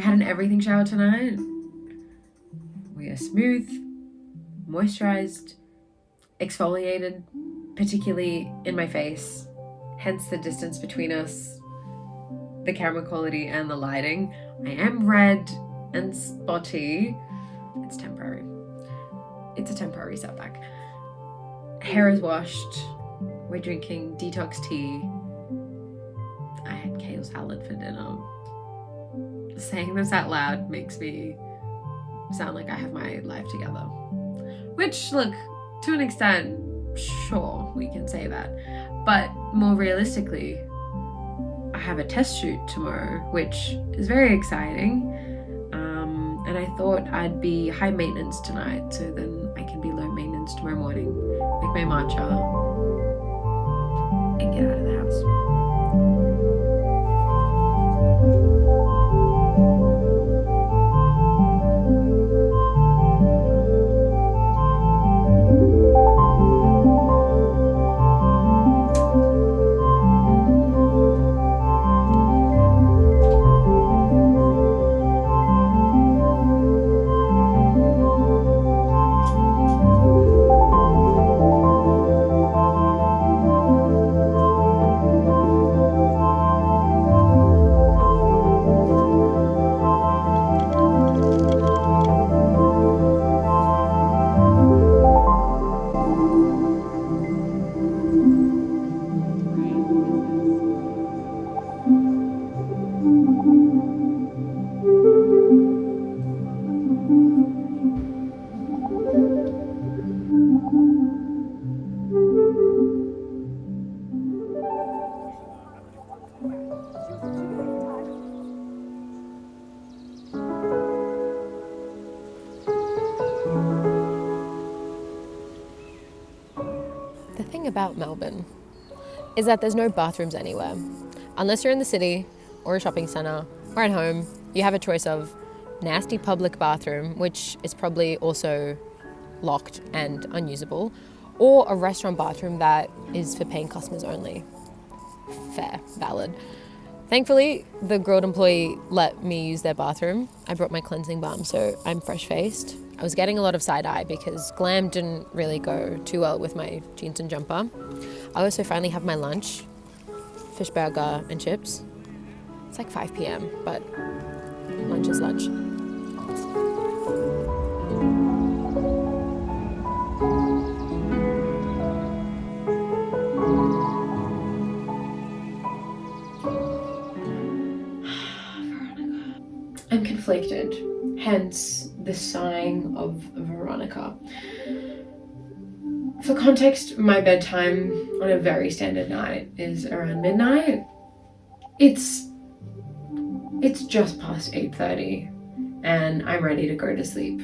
We had an everything shower tonight. We are smooth, moisturized, exfoliated, particularly in my face, hence the distance between us, the camera quality and the lighting. I am red and spotty. It's temporary. It's a temporary setback. Hair is washed. We're drinking detox tea. I had kale salad for dinner. Saying this out loud makes me sound like I have my life together. Which, look, to an extent, sure, we can say that. But more realistically, I have a test shoot tomorrow, which is very exciting. And I thought I'd be high maintenance tonight, so then I can be low maintenance tomorrow morning, make my matcha, and get out of the house. The thing about Melbourne is that there's no bathrooms anywhere. Unless you're in the city or a shopping centre or at home, you have a choice of nasty public bathroom, which is probably also locked and unusable, or a restaurant bathroom that is for paying customers only. Fair, valid. Thankfully, the grilled employee let me use their bathroom. I brought my cleansing balm, so I'm fresh-faced. I was getting a lot of side-eye because glam didn't really go too well with my jeans and jumper. I also finally have my lunch, fish burger and chips. It's like 5 p.m, but lunch is lunch. I'm conflicted, hence the sighing of Veronica. For context, my bedtime on a very standard night is around midnight. It's just past 8:30 and I'm ready to go to sleep.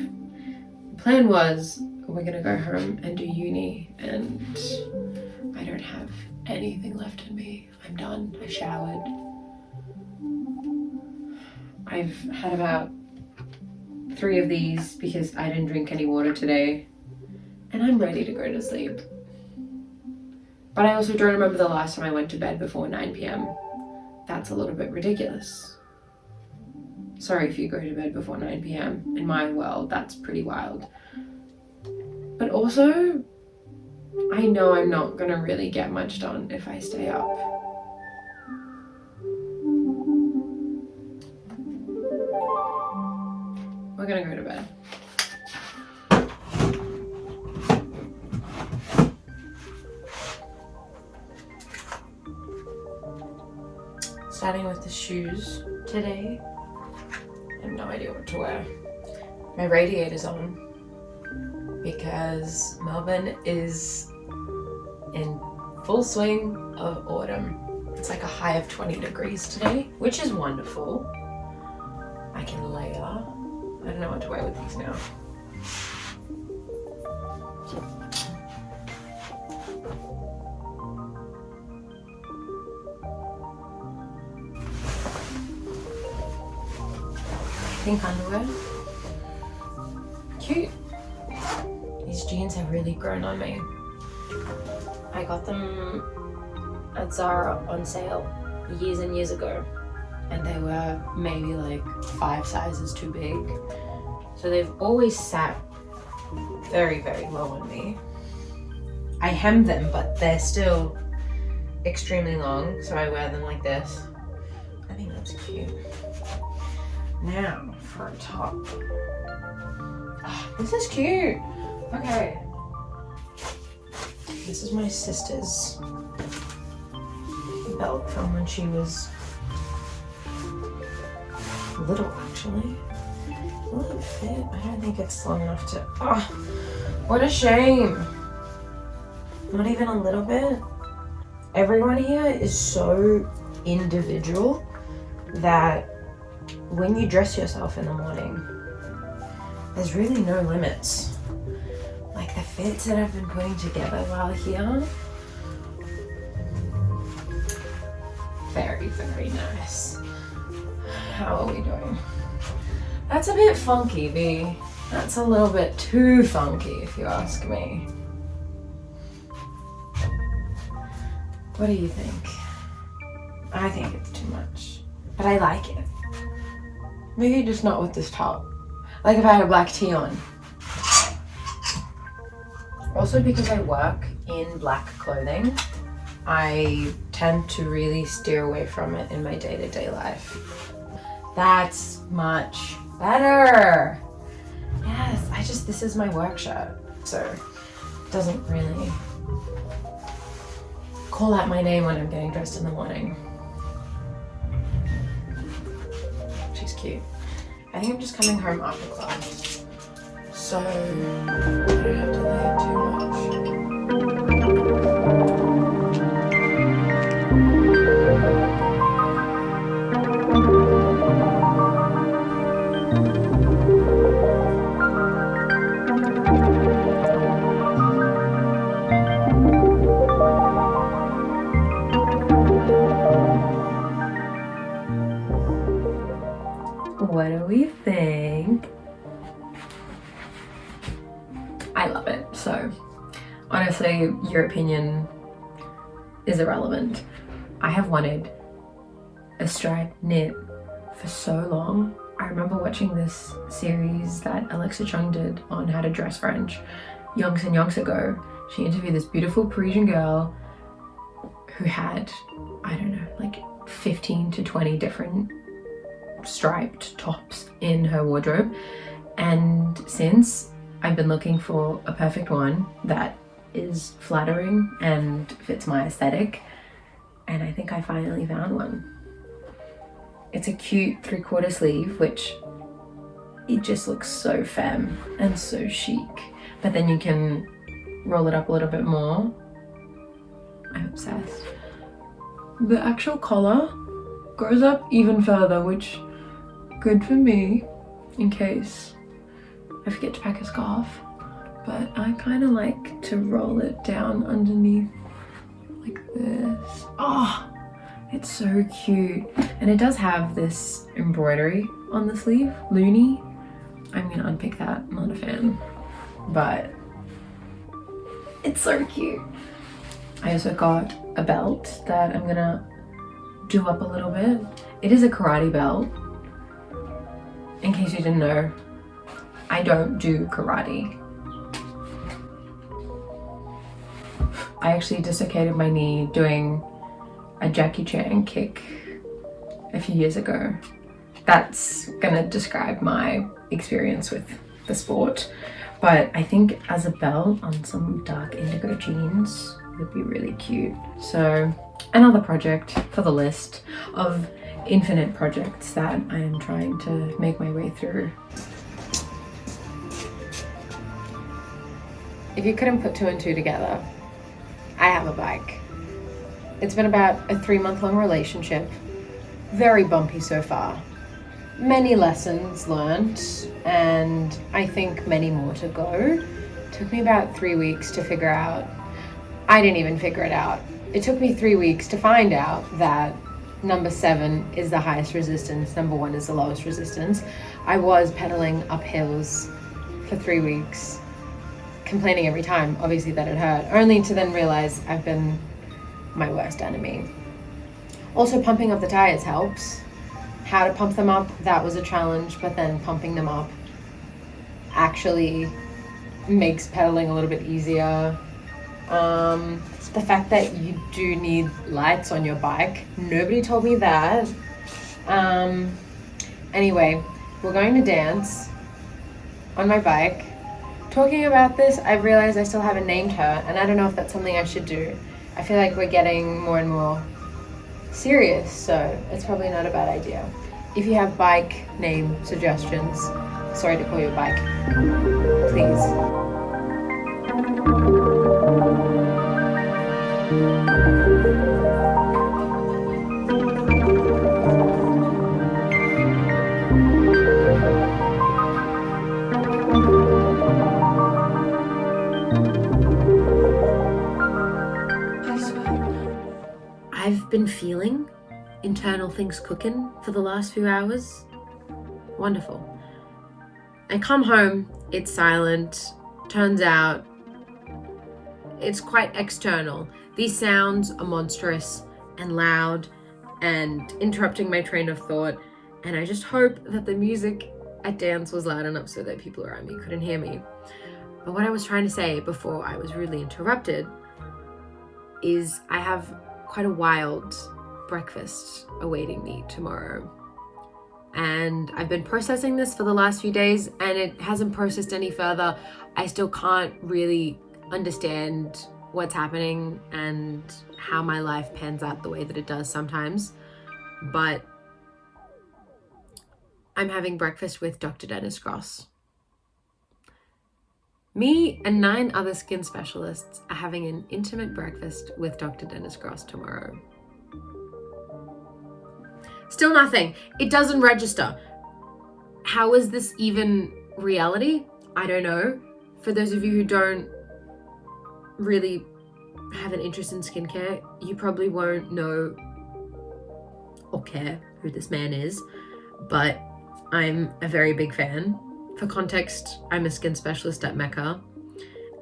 The plan was we're gonna go home and do uni, and I don't have anything left in me. I'm done. I showered. I've had about 3 of these because I didn't drink any water today, and I'm ready to go to sleep. But I also don't remember the last time I went to bed before 9 p.m. That's a little bit ridiculous. Sorry if you go to bed before 9 p.m. In my world, that's pretty wild. But also, I know I'm not gonna really get much done if I stay up. We're gonna go to bed. Starting with the shoes today. I have no idea what to wear. My radiator's on because Melbourne is in full swing of autumn. It's like a high of 20 degrees today, which is wonderful. I can layer. I don't know what to wear with these now. Pink underwear. Cute. These jeans have really grown on me. I got them at Zara on sale years and years ago. and they were maybe like 5 sizes too big. So they've always sat very, very low on me. I hem them, but they're still extremely long, so I wear them like this. I think that's cute. Now for a top. Oh, this is cute. Okay. This is my sister's belt from when she was little, actually. Will it fit? I don't think it's long enough to. Oh, what a shame. Not even a little bit. Everyone here is so individual that when you dress yourself in the morning, there's really no limits. Like the fits that I've been putting together while here, very, very nice. How are we doing? That's a bit funky, B. That's a little bit too funky, if you ask me. What do you think? I think it's too much, but I like it. Maybe just not with this top. Like if I had a black tee on. Also because I work in black clothing, I tend to really steer away from it in my day-to-day life. That's much better. Yes, this is my work shirt, so it doesn't really call out my name when I'm getting dressed in the morning. She's cute. I think I'm just coming home after class, so I don't have to lay too much. What do we think? I love it. So honestly, your opinion is irrelevant. I have wanted a striped knit for so long. I remember watching this series that Alexa Chung did on how to dress French yonks and yonks ago. She interviewed this beautiful Parisian girl who had, I don't know, like 15 to 20 different striped tops in her wardrobe, and since I've been looking for a perfect one that is flattering and fits my aesthetic, and I think I finally found one. It's a cute 3/4 sleeve, which it just looks so femme and so chic, but then you can roll it up a little bit more. I'm obsessed. The actual collar goes up even further, which good for me in case I forget to pack a scarf, but I kind of like to roll it down underneath like this. Oh, it's so cute. And it does have this embroidery on the sleeve, loony. I'm gonna unpick that, I'm not a fan, but it's so cute. I also got a belt that I'm gonna do up a little bit. It is a karate belt. In case you didn't know, I don't do karate. I actually dislocated my knee doing a Jackie Chan kick a few years ago. That's gonna describe my experience with the sport. But I think as a belt on some dark indigo jeans would be really cute. So another project for the list of infinite projects that I am trying to make my way through. If you couldn't put 2 and 2 together, I have a bike. It's been about a 3-month-long relationship. Very bumpy so far. Many lessons learned, and I think many more to go. Took me about 3 weeks to figure out. I didn't even figure it out. It took me 3 weeks to find out that number 7 is the highest resistance, number 1 is the lowest resistance. I was pedaling up hills for 3 weeks, complaining every time, obviously, that it hurt, only to then realize I've been my worst enemy. Also, pumping up the tires helps. how to pump them up, that was a challenge, but then pumping them up actually makes pedaling a little bit easier. The fact that you do need lights on your bike, nobody told me that. Anyway, we're going to dance on my bike. Talking about this, I realized I still haven't named her, and I don't know if that's something I should do. I feel like we're getting more and more serious, so it's probably not a bad idea. If you have bike name suggestions, sorry to call you a bike, please. I've been feeling internal things cooking for the last few hours. Wonderful. I come home, it's silent. Turns out it's quite external. These sounds are monstrous and loud and interrupting my train of thought, and I just hope that the music at dance was loud enough so that people around me couldn't hear me. But what I was trying to say before I was rudely interrupted is I have quite a wild breakfast awaiting me tomorrow. And I've been processing this for the last few days, and it hasn't processed any further. I still can't really understand what's happening and how my life pans out the way that it does sometimes. But I'm having breakfast with Dr. Dennis Gross. Me and 9 other skin specialists are having an intimate breakfast with Dr. Dennis Gross tomorrow. Still nothing. It doesn't register. How is this even reality? I don't know. For those of you who don't really have an interest in skincare, you probably won't know or care who this man is, but I'm a very big fan. For context, I'm a skin specialist at Mecca,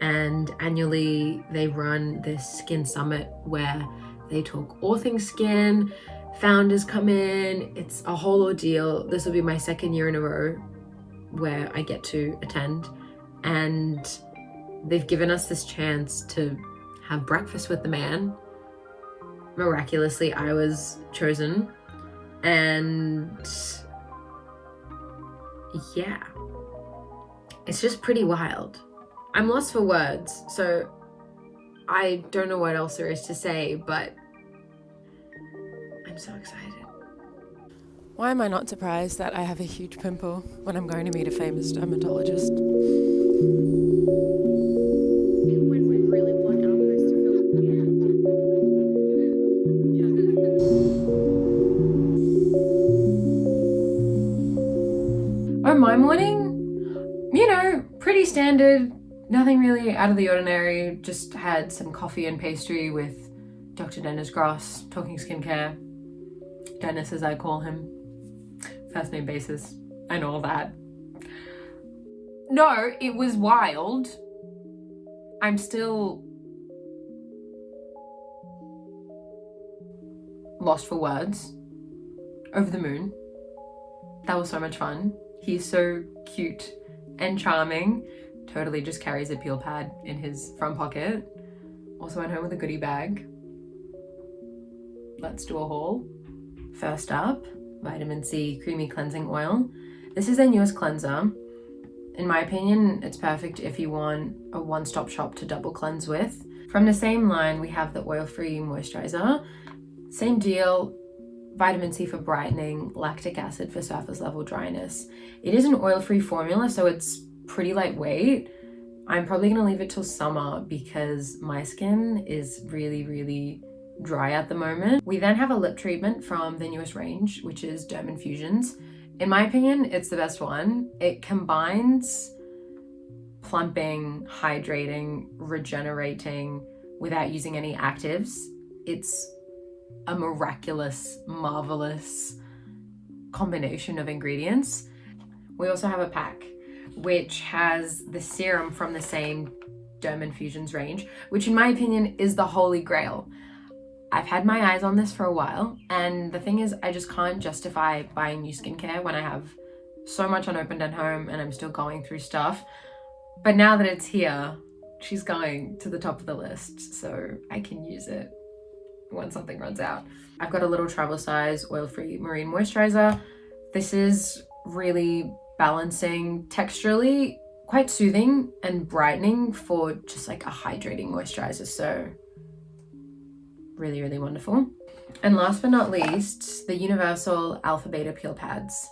and annually they run this skin summit where they talk all things skin. Founders come in. It's a whole ordeal. This will be my 2nd year in a row where I get to attend, and they've given us this chance to have breakfast with the man. Miraculously, I was chosen, and yeah, it's just pretty wild. I'm lost for words, so I don't know what else there is to say, but I'm so excited. Why am I not surprised that I have a huge pimple when I'm going to meet a famous dermatologist? When we really want our post to Oh, my morning? Pretty standard. Nothing really out of the ordinary. Just had some coffee and pastry with Dr. Dennis Gross, talking skincare. Dennis, as I call him. First name basis. I know all that. No, it was wild. I'm still lost for words. Over the moon. That was so much fun. He's so cute and charming. Totally just carries a peel pad in his front pocket. Also went home with a goodie bag. Let's do a haul. First up, vitamin C creamy cleansing oil. This is their newest cleanser. In my opinion, it's perfect if you want a one-stop shop to double cleanse with. From the same line, we have the oil-free moisturizer. Same deal, vitamin C for brightening, lactic acid for surface level dryness. It is an oil-free formula, so it's pretty lightweight. I'm probably gonna leave it till summer because my skin is really, really dry at the moment. We then have a lip treatment from the newest range, which is Derm Infusions. In my opinion, it's the best one. It combines plumping, hydrating, regenerating without using any actives. It's a miraculous, marvelous combination of ingredients. We also have a pack which has the serum from the same Derm Infusions range, which in my opinion is the holy grail. I've had my eyes on this for a while, and the thing is, I just can't justify buying new skincare when I have so much unopened at home and I'm still going through stuff. But now that it's here, she's going to the top of the list, so I can use it when something runs out. I've got a little travel size oil-free marine moisturizer. This is really balancing, texturally quite soothing and brightening for just like a hydrating moisturizer. So really, really wonderful. And last but not least, the Universal Alpha Beta Peel Pads.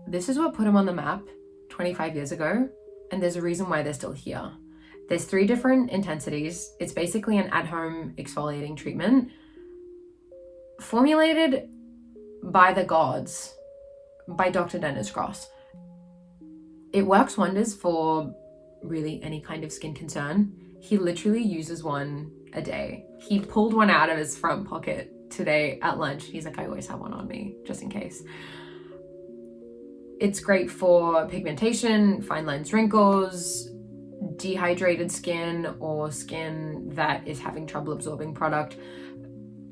This is what put them on the map 25 years ago, and there's a reason why they're still here. There's 3 different intensities. It's basically an at-home exfoliating treatment formulated by the gods, by Dr. Dennis Gross. It works wonders for really any kind of skin concern. He literally uses one a day. He pulled one out of his front pocket today at lunch. He's like, I always have one on me, just in case. It's great for pigmentation, fine lines, wrinkles, dehydrated skin, or skin that is having trouble absorbing product.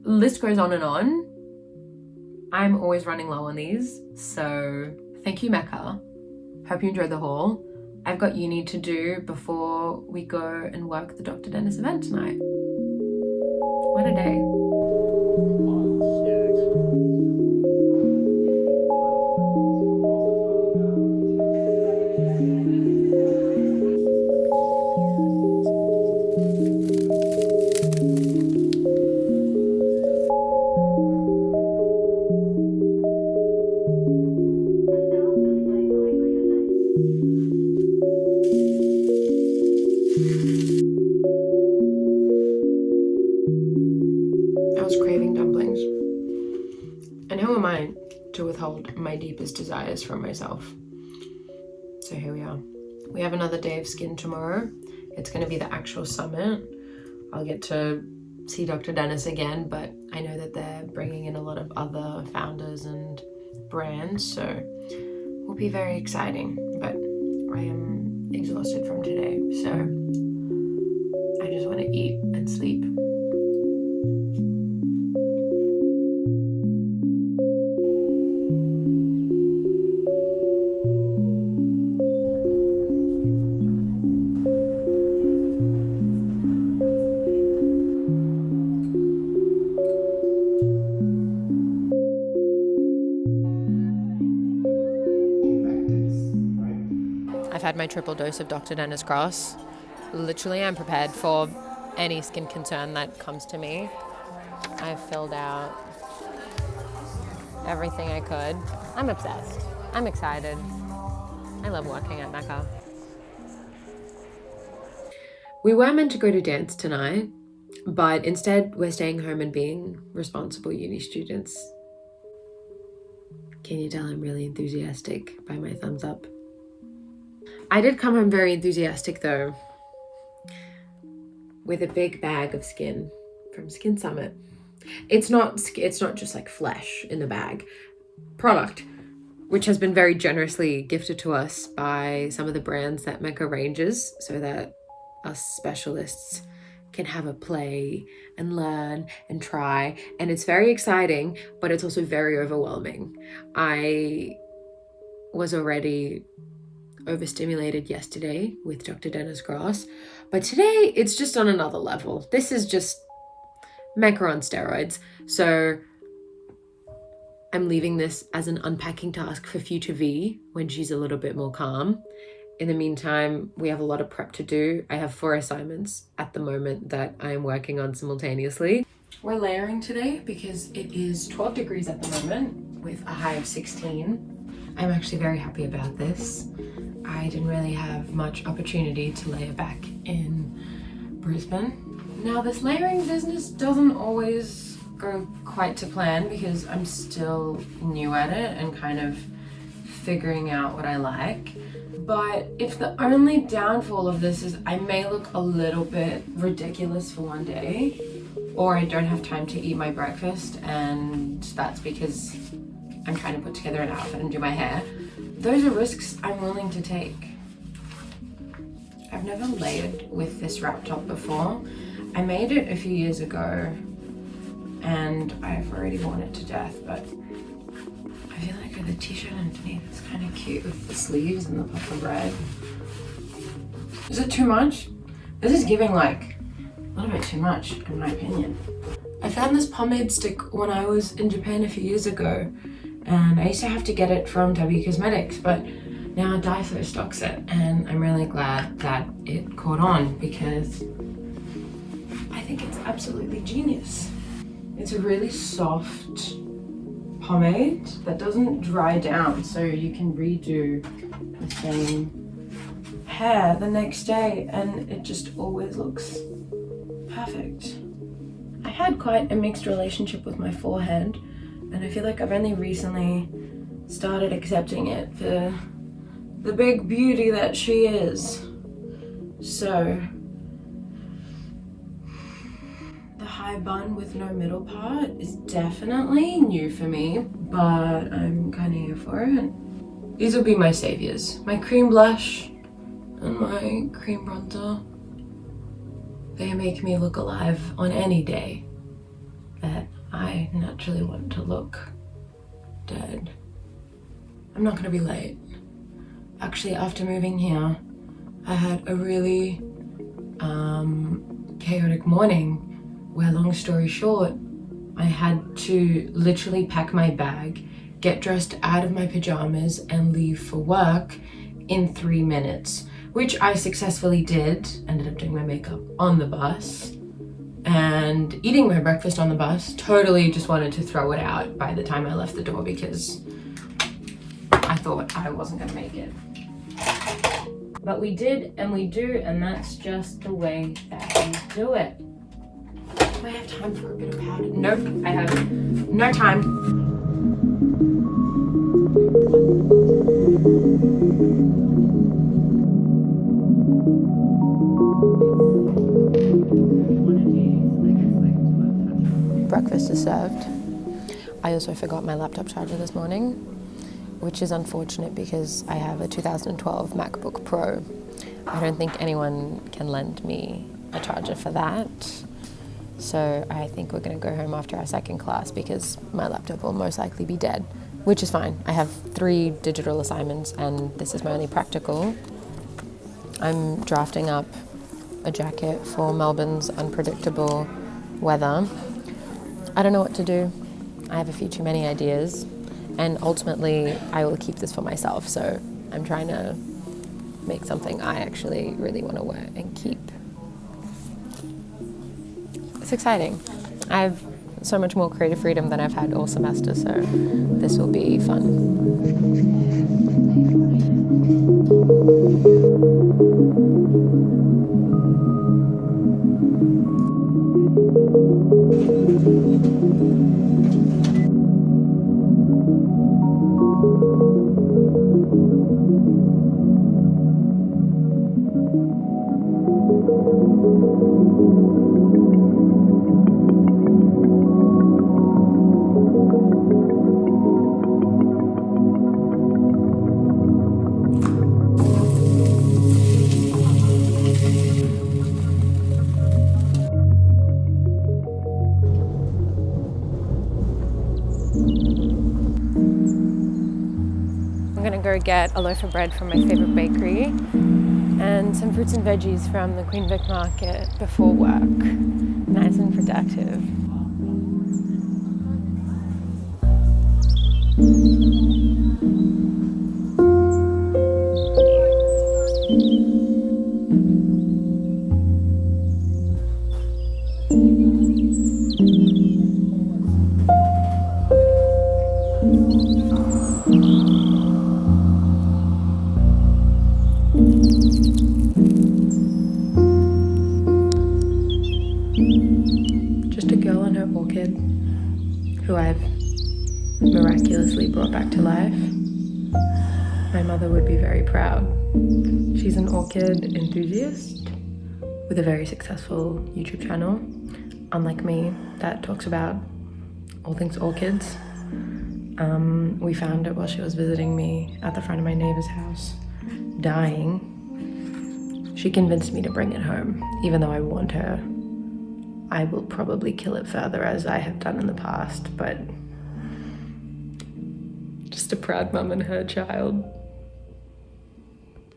List goes on and on. I'm always running low on these, so thank you, Mecca. Hope you enjoyed the haul. I've got uni to do before we go and work the Dr. Dennis event tonight. What a day. I was craving dumplings. And who am I to withhold my deepest desires from myself? So here we are. We have another day of skin tomorrow. It's going to be the actual summit. I'll get to see Dr. Dennis again, but I know that they're bringing in a lot of other founders and brands, so it will be very exciting. But I am exhausted from today, so I just want to eat and sleep. I've had my triple dose of Dr. Dennis Gross. Literally, I'm prepared for any skin concern that comes to me. I've filled out everything I could. I'm obsessed. I'm excited. I love working at Mecca. We were meant to go to dance tonight, but instead we're staying home and being responsible uni students. Can you tell I'm really enthusiastic by my thumbs up? I did come home very enthusiastic though, with a big bag of skin from Skin Summit. It's not just like flesh in the bag. Product, which has been very generously gifted to us by some of the brands that Mecca ranges, so that us specialists can have a play and learn and try. And it's very exciting, but it's also very overwhelming. I was already overstimulated yesterday with Dr. Dennis Gross, but today it's just on another level. This is just Mecca on steroids. So I'm leaving this as an unpacking task for future V when she's a little bit more calm. In the meantime, we have a lot of prep to do. I have 4 assignments at the moment that I am working on simultaneously. We're layering today because it is 12 degrees at the moment with a high of 16. I'm actually very happy about this. I didn't really have much opportunity to layer back in Brisbane. Now, this layering business doesn't always go quite to plan because I'm still new at it and kind of figuring out what I like. But if the only downfall of this is I may look a little bit ridiculous for one day, or I don't have time to eat my breakfast, and that's because I'm trying to put together an outfit and do my hair, those are risks I'm willing to take. I've never layered with this wrap top before. I made it a few years ago and I've already worn it to death, but I feel like with a t-shirt underneath, it's kind of cute with the sleeves and the purple red. Is it too much? This is giving like a little bit too much, in my opinion. I found this pomade stick when I was in Japan a few years ago, and I used to have to get it from W Cosmetics, but now Daiso stocks it, and I'm really glad that it caught on because I think it's absolutely genius. It's a really soft pomade that doesn't dry down, so you can redo the same hair the next day and it just always looks perfect. I had quite a mixed relationship with my forehead, and I feel like I've only recently started accepting it for the big beauty that she is. So the high bun with no middle part is definitely new for me, but I'm kind of here for it. These will be my saviors. My cream blush and my cream bronzer. They make me look alive on any day that I naturally want to look dead. I'm not gonna be late. Actually, after moving here, I had a really chaotic morning where, long story short, I had to literally pack my bag, get dressed out of my pajamas and leave for work in 3 minutes, which I successfully did. Ended up doing my makeup on the bus and eating my breakfast on the bus. Totally just wanted to throw it out by the time I left the door because I thought I wasn't gonna make it. But we did, and we do, and that's just the way that we do it. Do I have time for a bit of powder? Nope, I have no time. Breakfast is served. I also forgot my laptop charger this morning, which is unfortunate because I have a 2012 MacBook Pro. I don't think anyone can lend me a charger for that. So I think we're going to go home after our second class because my laptop will most likely be dead, which is fine. I have 3 digital assignments and this is my only practical. I'm drafting up a jacket for Melbourne's unpredictable weather. I don't know what to do. I have a few too many ideas, and ultimately I will keep this for myself, so I'm trying to make something I actually really want to wear and keep. It's exciting. I have so much more creative freedom than I've had all semester, so this will be fun. I'm gonna go get a loaf of bread from my favorite bakery and some fruits and veggies from the Queen Vic Market before work. Nice and productive. Just a girl and her orchid, who I've miraculously brought back to life. My mother would be very proud. She's an orchid enthusiast with a very successful YouTube channel, unlike me, that talks about all things orchids. We found it while she was visiting me at the front of my neighbor's house, dying. She convinced me to bring it home, even though I warned her I will probably kill it further as I have done in the past, but just a proud mum and her child.